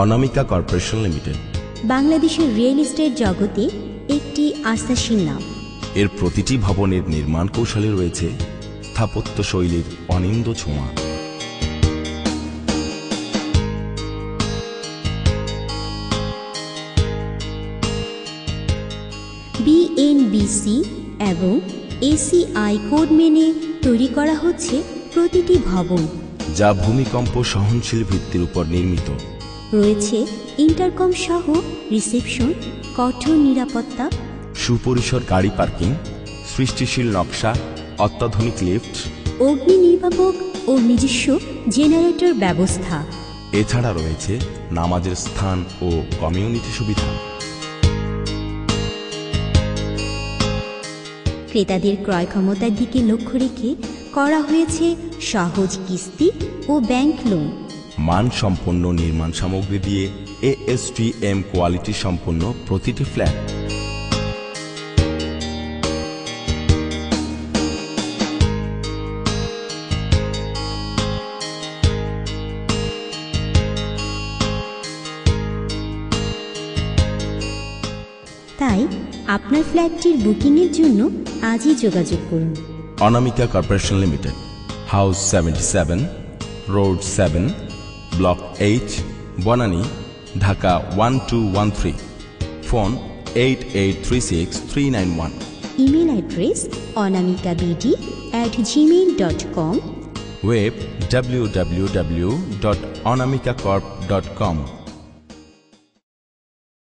অনামিকা corporation limited বাংলাদেশের real estate জগতে একটি আস্থাশীল নাম। এর প্রতিটি ভবনের নির্মাণ কৌশলে রয়েছে স্থাপত্য শৈলীর অনিন্দ ছোঁয়া। বিএনবিসি এবং এসিআই কোড মেনে তৈরি করা হচ্ছে প্রতিটি ভবন, যা ভূমিকম্প সহনশীল ভিত্তির উপর নির্মিত। রয়েছে ইন্টারকম সহ রিসেপশন, কঠোর নিরাপত্তা, সুপরিসর গাড়ি পার্কিং, সৃষ্টিশীল নকশা, অত্যাধুনিক লিফট, অগ্নি নির্বাপক ও নিজস্ব জেনারেটর ব্যবস্থা। এছাড়া রয়েছে নামাজের স্থান ও কমিউনিটি সুবিধা। ক্রেতাদের ক্রয় ক্ষমতার দিকে লক্ষ্য রেখে করা হয়েছে সহজ কিস্তি ও ব্যাংক লোন। মানসম্পন্ন নির্মাণ সামগ্রী দিয়ে ASTM কোয়ালিটি সম্পন্ন প্রতিটি ফ্ল্যাট। তাই আপনার ফ্ল্যাটটির বুকিংয়ের জন্য আজই যোগাযোগ করুন। Anamika corporation limited, house 77, road 7, block H, Banani, Dhaka 1213। Phone 88363991। Email address onamikabd@gmail.com। Web www.onamikacorp.com।